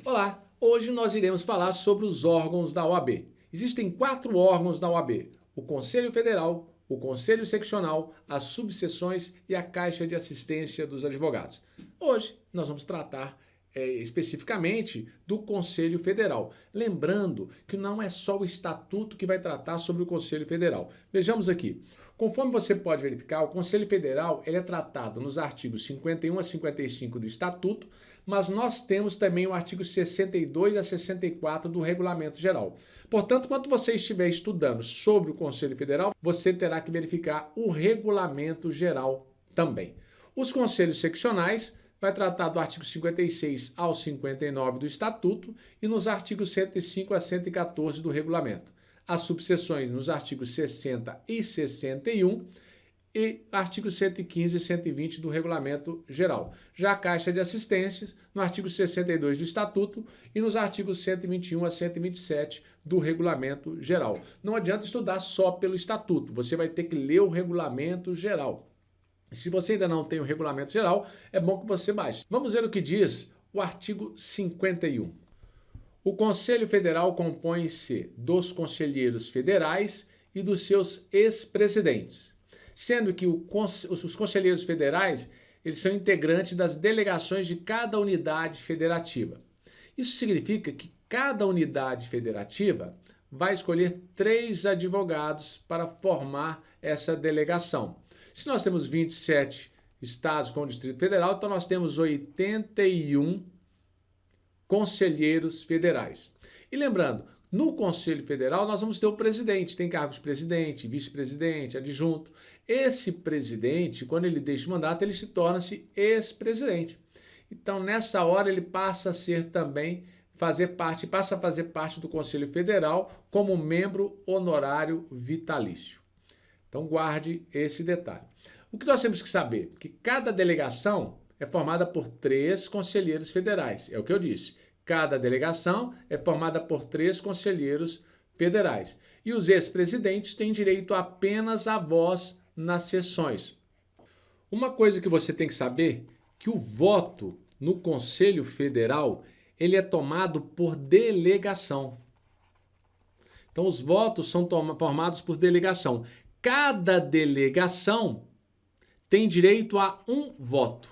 Olá, hoje nós iremos falar sobre os órgãos da OAB. Existem 4 órgãos da OAB: o Conselho Federal, o Conselho Seccional, as subseções e a Caixa de Assistência dos Advogados. Hoje nós vamos tratar especificamente do Conselho Federal. Lembrando que não é só o Estatuto que vai tratar sobre o Conselho Federal. Vejamos aqui. Conforme você pode verificar, o Conselho Federal ele é tratado nos artigos 51 a 55 do Estatuto, mas nós temos também o artigo 62 a 64 do Regulamento Geral. Portanto, quando você estiver estudando sobre o Conselho Federal, você terá que verificar o Regulamento Geral também. Os conselhos seccionais vai tratar do artigo 56 ao 59 do Estatuto e nos artigos 105 a 114 do Regulamento. As subseções nos artigos 60 e 61 e artigos 115 e 120 do Regulamento Geral. Já a Caixa de Assistências, no artigo 62 do Estatuto e nos artigos 121 a 127 do Regulamento Geral. Não adianta estudar só pelo Estatuto, você vai ter que ler o Regulamento Geral. Se você ainda não tem o Regulamento Geral, é bom que você baixe. Vamos ver o que diz o artigo 51. O Conselho Federal compõe-se dos conselheiros federais e dos seus ex-presidentes, sendo que os conselheiros federais eles são integrantes das delegações de cada unidade federativa. Isso significa que cada unidade federativa vai escolher 3 advogados para formar essa delegação. Se nós temos 27 estados com o Distrito Federal, então nós temos 81 conselheiros federais. E lembrando, no Conselho Federal nós vamos ter o presidente, tem cargos de presidente, vice-presidente, adjunto. Esse presidente, quando ele deixa o mandato, ele se torna-se ex-presidente. Então, nessa hora, ele passa a ser também, passa a fazer parte do Conselho Federal como membro honorário vitalício. Então, guarde esse detalhe. O que nós temos que saber? Que cada delegação é formada por 3 conselheiros federais. É o que eu disse. Cada delegação é formada por 3 conselheiros federais. E os ex-presidentes têm direito apenas à voz nas sessões. Uma coisa que você tem que saber, que o voto no Conselho Federal, ele é tomado por delegação. Então, os votos são formados por delegação. Cada delegação tem direito a um voto.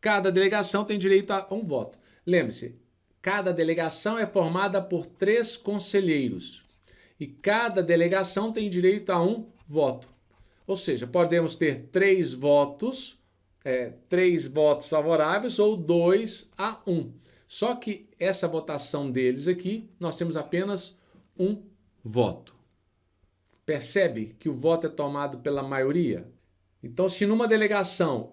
Cada delegação tem direito a um voto. Lembre-se, cada delegação é formada por 3 conselheiros. E cada delegação tem direito a um voto. Ou seja, podemos ter 3 votos favoráveis ou 2-1. Só que essa votação deles aqui, nós temos apenas um voto. Percebe que o voto é tomado pela maioria? Então, se numa delegação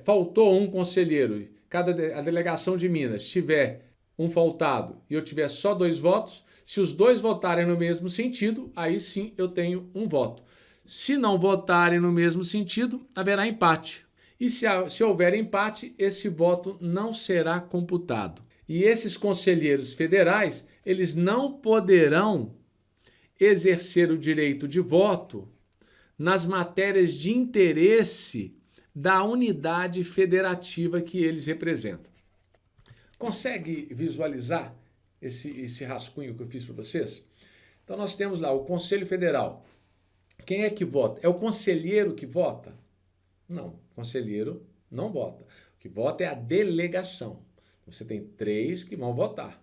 faltou um conselheiro, a delegação de Minas tiver um faltado e eu tiver só 2 votos, se os 2 votarem no mesmo sentido, aí sim eu tenho um voto. Se não votarem no mesmo sentido, haverá empate. E se houver empate, esse voto não será computado. E esses conselheiros federais, eles não poderão exercer o direito de voto nas matérias de interesse da unidade federativa que eles representam. Consegue visualizar esse rascunho que eu fiz para vocês? Então nós temos lá o Conselho Federal. Quem é que vota? É o conselheiro que vota? Não, o conselheiro não vota. O que vota é a delegação. Você tem 3 que vão votar.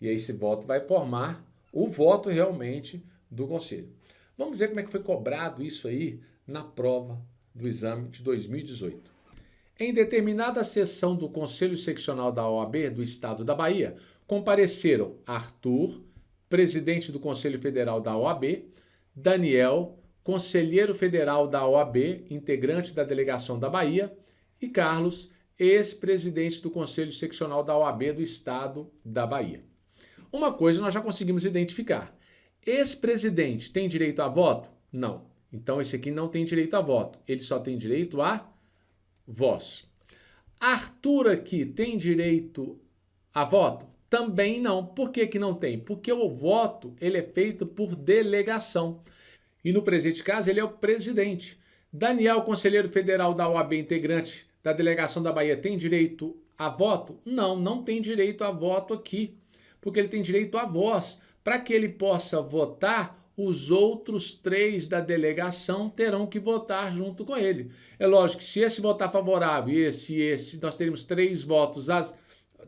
E aí esse voto vai formar o voto realmente do conselho. Vamos ver como é que foi cobrado isso aí na prova do exame de 2018. Em determinada sessão do Conselho Seccional da OAB do Estado da Bahia, compareceram Arthur, presidente do Conselho Federal da OAB, Daniel, conselheiro federal da OAB, integrante da delegação da Bahia, e Carlos, ex-presidente do Conselho Seccional da OAB do Estado da Bahia. Uma coisa nós já conseguimos identificar. Ex-presidente tem direito a voto? Não. Então esse aqui não tem direito a voto. Ele só tem direito a voz. Arthur aqui tem direito a voto? Também não. Por que que não tem? Porque o voto ele é feito por delegação. E no presente caso ele é o presidente. Daniel, conselheiro federal da OAB, integrante da delegação da Bahia, tem direito a voto? Não, não tem direito a voto aqui, porque ele tem direito à voz. Para que ele possa votar, os outros 3 da delegação terão que votar junto com ele. É lógico que se esse votar favorável e esse, nós teríamos 3 votos,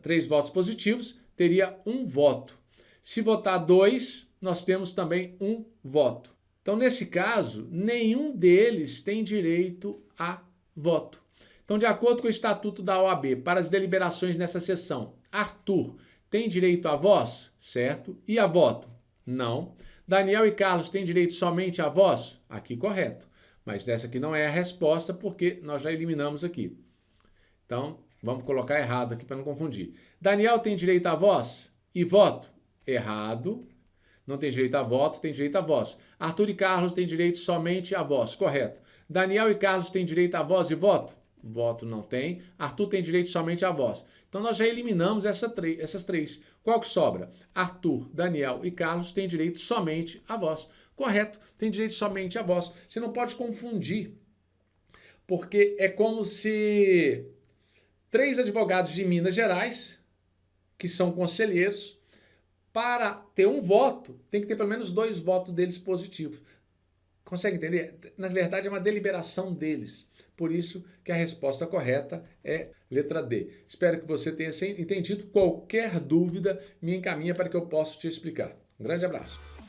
3 votos positivos, teria 1 voto. Se votar 2, nós temos também 1 voto. Então, nesse caso, nenhum deles tem direito a voto. Então, de acordo com o Estatuto da OAB, para as deliberações nessa sessão, Arthur tem direito à voz? Certo. E a voto? Não. Daniel e Carlos têm direito somente à voz? Aqui correto. Mas essa aqui não é a resposta porque nós já eliminamos aqui. Então, vamos colocar errado aqui para não confundir. Daniel tem direito à voz? E voto? Errado. Não tem direito a voto, tem direito à voz. Arthur e Carlos têm direito somente à voz, correto. Daniel e Carlos têm direito à voz e voto? Voto não tem. Arthur tem direito somente à voz. Então nós já eliminamos essas 3. Qual que sobra? Arthur, Daniel e Carlos têm direito somente à voz. Correto, tem direito somente à voz. Você não pode confundir, porque é como se 3 advogados de Minas Gerais, que são conselheiros, para ter 1 voto, tem que ter pelo menos 2 votos deles positivos. Consegue entender? Na verdade, é uma deliberação deles. Por isso que a resposta correta é letra D. Espero que você tenha entendido. Qualquer dúvida, me encaminha para que eu possa te explicar. Um grande abraço.